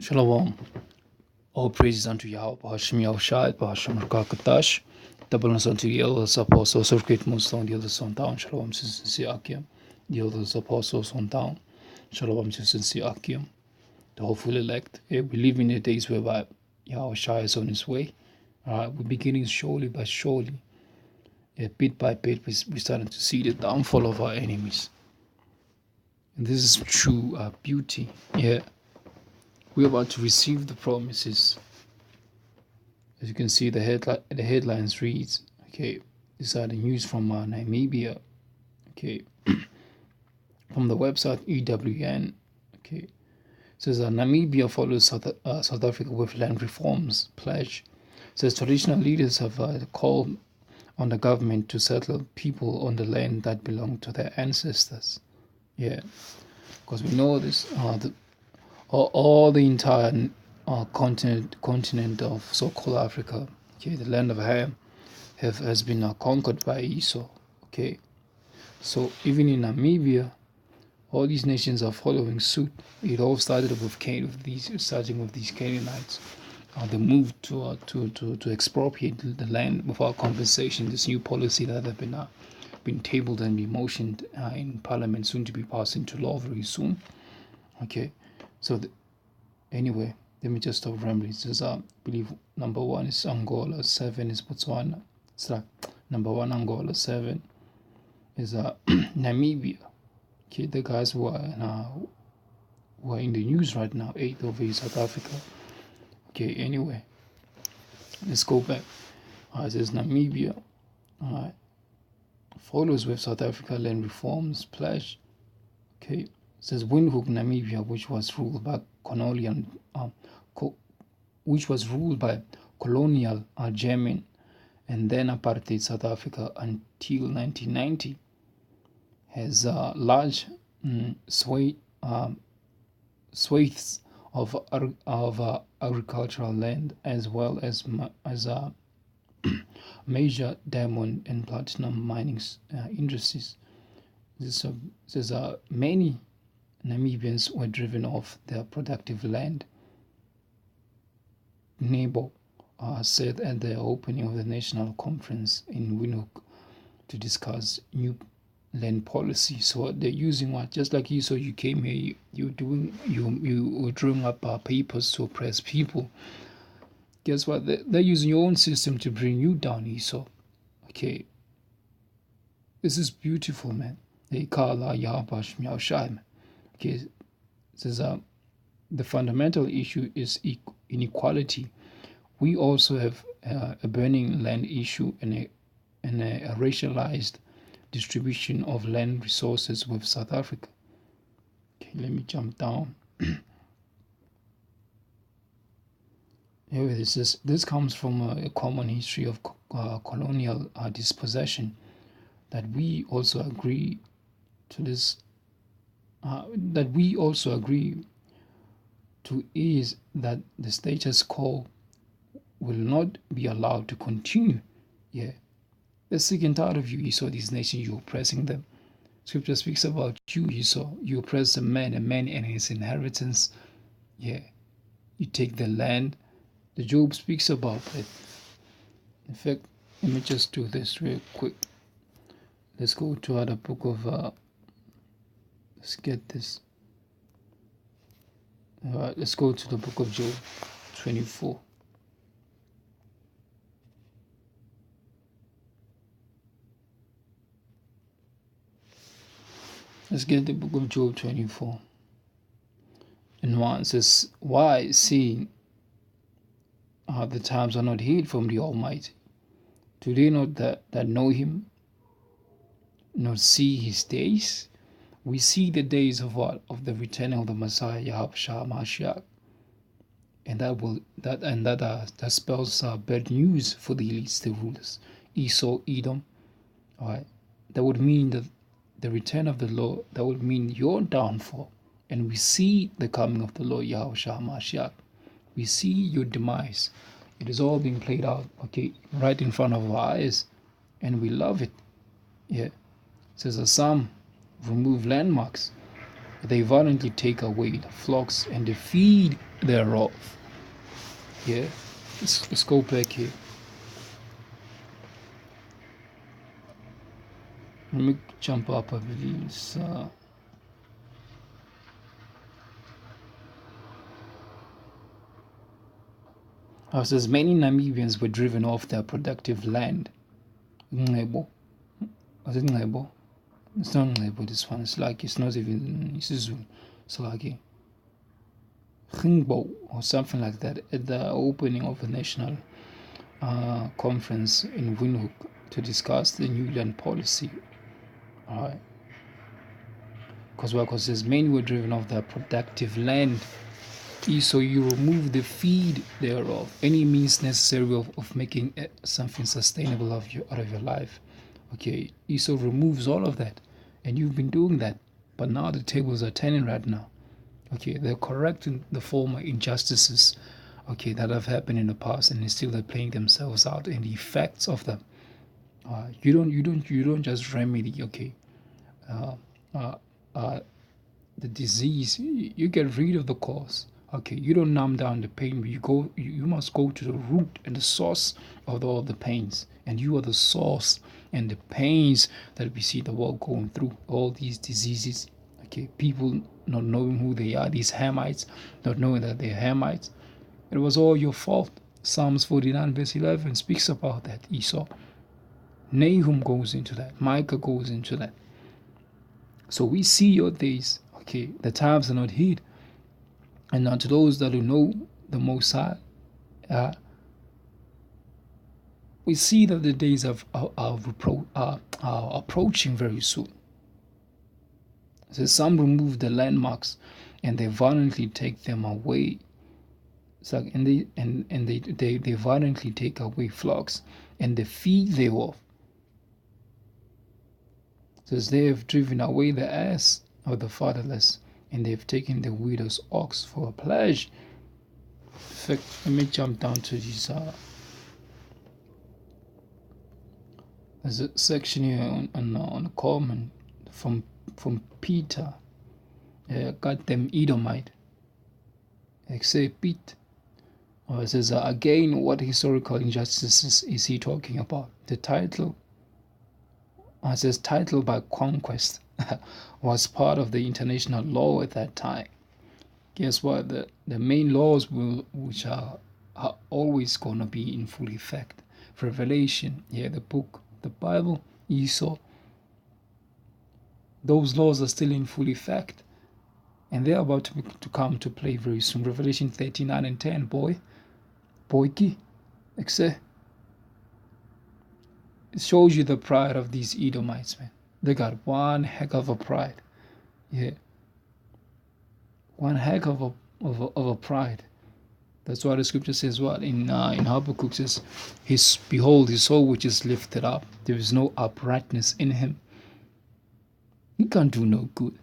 Shalom. All praises unto Yahawah, Rawchaa Qadash. Double unto the elders, apostles of great most on the elders on down. Shalom, sincere Akim. The elders, apostles on down. Shalom, sincere Akim. The hopeful elect. We live in the days whereby Yahawashi is on his way. We're beginning slowly but surely. Bit by bit, we're starting to see the downfall of our enemies. And this is true beauty. We're about to receive the promises. As you can see, the headlines reads, these are the news from Namibia, from the website EWN, it says Namibia follows South Africa with land reforms pledge. It says traditional leaders have called on the government to settle people on the land that belonged to their ancestors. Because we know this, all the entire continent of so-called Africa, the land of Ham, has been conquered by Esau. So even in Namibia, all these nations are following suit. It all started with these Canaanites. They moved to expropriate the land without compensation. This new policy that have been tabled and be motioned in Parliament, soon to be passed into law very soon. So anyway, let me just stop rambling. It says, I believe number 1 is Angola, 7 is Botswana. Number 1 Angola, 7 is Namibia. The guys who are in the news right now, 8 over in South Africa. Anyway, let's go back. It says Namibia follows with South Africa land reforms pledge. It says Windhoek, Namibia, which was ruled by colonial German and then apartheid South Africa until 1990, has large swathes of agricultural land as well as major diamond and platinum mining industries. Many Namibians were driven off their productive land. Nebo said at the opening of the national conference in Windhoek to discuss new land policy. So they're using what? Just like Esau, you came here, you were drawing up papers to oppress people. Guess what? They're using your own system to bring you down, Esau. This is beautiful, man. They call Yahawashi. It says the fundamental issue is inequality. We also have a burning land issue and a racialized distribution of land resources with South Africa. Let me jump down. This comes from a common history of colonial dispossession that we also agree to this. That we also agree to is that the status quo will not be allowed to continue. They're sick and tired of you, Esau, these nations, you're oppressing them. Scripture speaks about you, Esau. You oppress a man and his inheritance. You take the land. The Job speaks about it. In fact, let me just do this real quick. Let's go to other book of let's get this. Alright, let's go to the book of Job 24. Let's get the book of Job 24. And 1 says, why, seeing the times are not hid from the Almighty? Do they not that know him, not see his days? We see the days of what? Of the return of the Messiah, Yahawashi, and that spells bad news for the elites, the rulers, Esau, Edom. Alright, that would mean that the return of the Lord, that would mean your downfall. And we see the coming of the Lord, Yahawashi. We see your demise. It is all being played out, right in front of our eyes, and we love it. It says some remove landmarks. they violently take away the flocks and the feed thereof. Yeah, let's go back here. Let me jump up, I believe. Says many Namibians were driven off their productive land. Ngebo. Was it Ngebo? It's not Ngebo, this one. It's like, it's not even Isizulu. It's like Ringbo or something like that at the opening of a national conference in Windhoek to discuss the new land policy. Alright. Because as many were driven off their productive land, Esau, you remove the feed thereof, any means necessary of making something sustainable out of your life. Okay, Esau removes all of that, and you've been doing that, but now the tables are turning right now. Okay, they're correcting the former injustices, okay, that have happened in the past, and still they're playing themselves out in the effects of them. You don't just remedy, okay, the disease. You get rid of the cause. Okay, you don't numb down the pain, but you must go to the root and the source of all the pains, and you are the source and the pains that we see the world going through. All these diseases, okay, people not knowing who they are, these Hamites, not knowing that they're Hamites. It was all your fault. Psalms 49 verse 11 speaks about that, Esau. Nahum goes into that. Micah goes into that. So we see your days. Okay, the times are not hid. And unto those that who know the Most High, we see that the days are approaching very soon. So some remove the landmarks, and they violently take them away. It's like, and they violently take away flocks, and the feed thereof. Says they have driven away the ass of the fatherless, and they've taken the widow's ox for a pledge. In fact, let me jump down to this. There's a section here on a comment from Peter. Got them Edomite. Like say Pete. It says again, what historical injustices is he talking about? The title. It says title by conquest was part of the international law at that time. Guess what? The main laws which are always going to be in full effect. Revelation, the book, the Bible, Esau. Those laws are still in full effect. And they're about to come to play very soon. Revelation 39 and 10, boyki, it shows you the pride of these Edomites, man. They got one heck of a pride. Yeah. One heck of a pride. That's why the scripture says what? In Habakkuk says, behold, his soul which is lifted up. There is no uprightness in him. He can't do no good.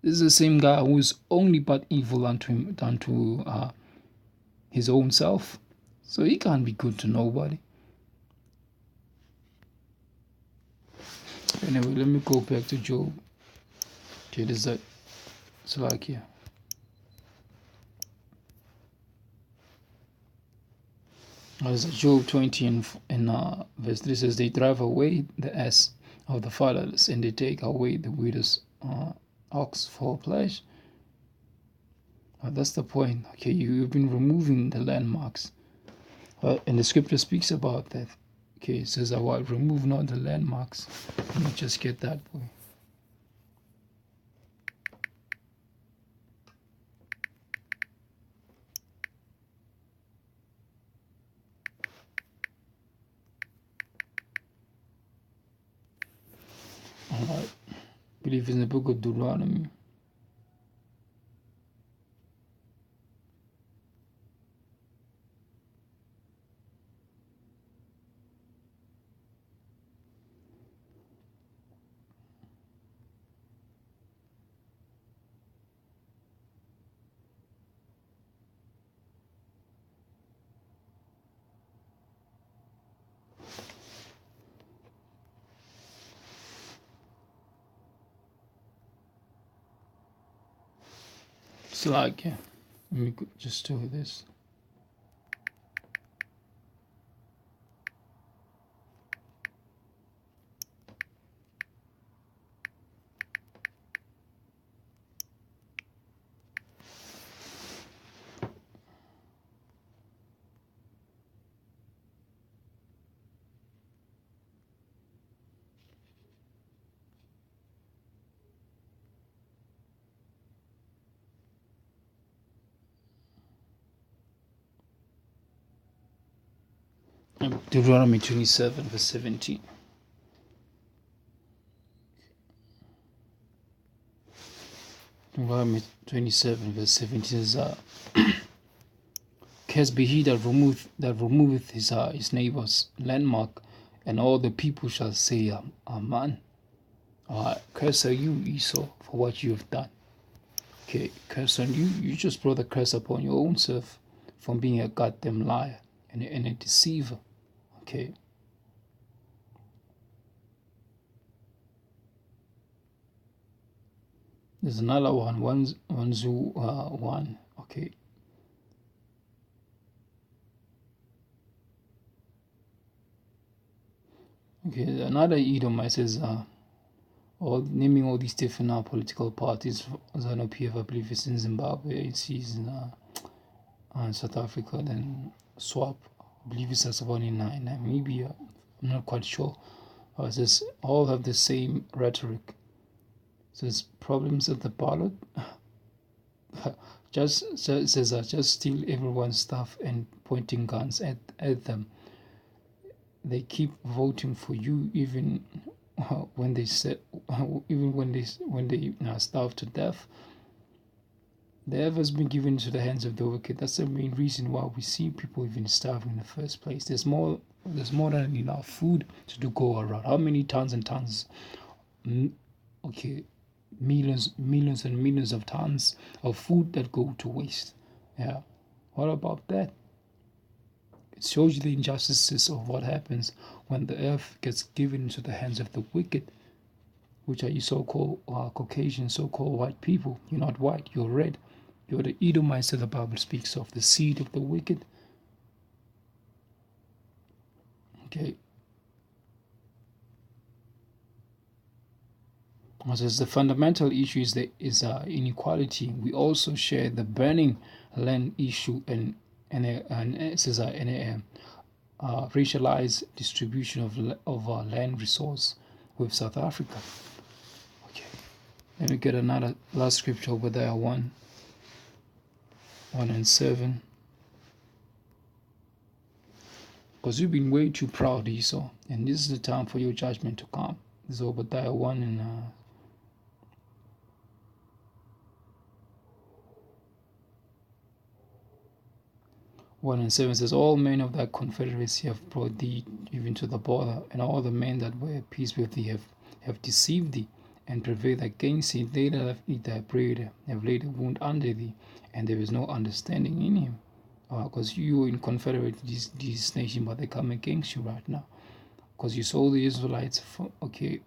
This is the same guy who is only but evil unto his own self. So he can't be good to nobody. Anyway, let me go back to Job. Okay, this is Slovakia. As Job 20 and verse 3 says, they drive away the ass of the fatherless, and they take away the widow's ox for pledge. That's the point. Okay, you've been removing the landmarks. And the scripture speaks about that. Okay, it says, I will remove not the landmarks. Let me just get that boy. Alright. I believe it's in the book of Deuteronomy. It's like, yeah, let me just do this. Deuteronomy 27 verse 17. Deuteronomy 27 verse 17 is Cursed be he that removeth his neighbor's landmark, and all the people shall say, Amen. Curse are you, Esau, for what you have done. Okay, curse on you. You just brought the curse upon your own self from being a goddamn liar and a deceiver. Okay. There's another one, 1. Okay. Okay, another Edomite says, naming all these different political parties. ZANU-PF, I believe it's in Zimbabwe, it's in South Africa, then SWAP, I believe it's as one in Namibia, I'm not quite sure. It says all have the same rhetoric. It says problems at the ballot. Just steal everyone's stuff and pointing guns at them. They keep voting for you even when they starve to death. The earth has been given into the hands of the wicked. That's the main reason why we see people even starving in the first place. There's more than enough food to go around. How many tons and tons? Okay, millions and millions of tons of food that go to waste. Yeah, what about that? It shows you the injustices of what happens when the earth gets given into the hands of the wicked, which are you so-called Caucasian, so-called white people. You're not white, you're red. You're the Edomites that the Bible speaks of, the seed of the wicked. Okay. As the fundamental issue is inequality. We also share the burning land issue and it says racialized distribution of land resource with South Africa. Okay, let me get another last scripture over there. 1 and 7. Because you've been way too proud, Esau, and this is the time for your judgment to come. This is Obadiah 1 and 1 and 7 says, all men of thy confederacy have brought thee even to the border, and all the men that were at peace with thee have deceived thee, and prevailed against thee. They that have eaten thy bread have laid a wound under thee, and there is no understanding in him. Because you in confederate these nations, but they come against you right now. Because you saw the Israelites,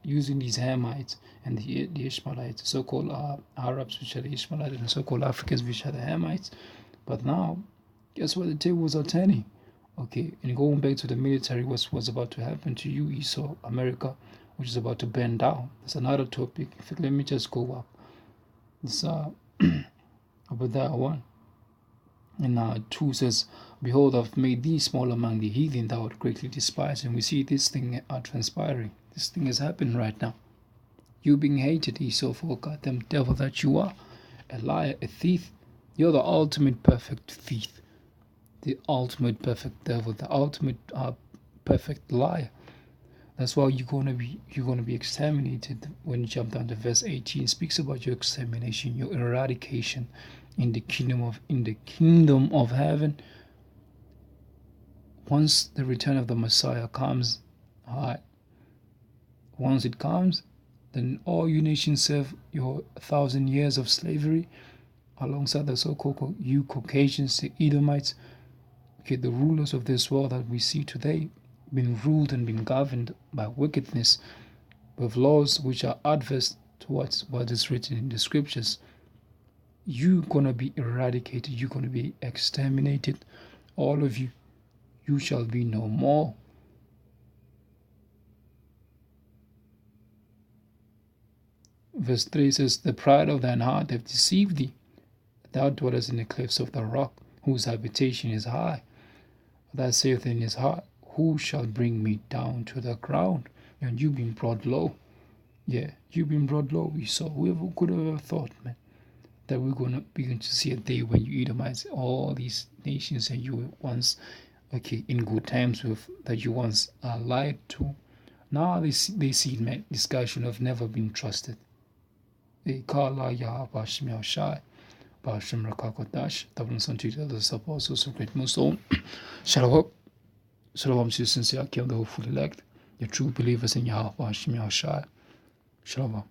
using these Hamites and the Ishmaelites, so-called Arabs, which are the Ishmaelites, and so-called Africans, which are the Hamites. But now, guess what? The tables are turning. Okay, and going back to the military, what's about to happen to you, Esau, America, which is about to bend down. That's another topic. In fact, let me just go up. This Obadiah 1. And 2 says, behold, I've made thee small among the heathen, thou art greatly despised. And we see this thing transpiring. This thing is happening right now. You being hated, Esau, for goddamn devil that you are. A liar, a thief. You're the ultimate perfect thief. The ultimate perfect devil. The ultimate perfect liar. That's why you're gonna be exterminated. When you jump down to verse 18, it speaks about your extermination, your eradication in the kingdom of heaven. Once the return of the Messiah comes, once it comes, then all you nations serve your 1,000 years of slavery, alongside the so-called you Caucasians, the Edomites, the rulers of this world that we see today, been ruled and been governed by wickedness, with laws which are adverse towards what is written in the scriptures. you're going to be eradicated. You're going to be exterminated. All of you. You shall be no more. Verse 3 says, the pride of thine heart hath deceived thee. Thou dwellest in the cliffs of the rock, whose habitation is high. That saith in his heart, who shall bring me down to the ground? And you've been brought low. Yeah, you've been brought low, Esau. Whoever could have ever thought, man, that we're going to begin to see a day when you Edomites, all these nations that you were once, in good times with, that you once lied to. Now they see, man, this guy should have never been trusted. They call Yahawashi, Rawchaa Qadash, the apostles of great Muslim. Shalom to you, sincere, the hopeful elect, the true believers in Yahawashi. Shalom.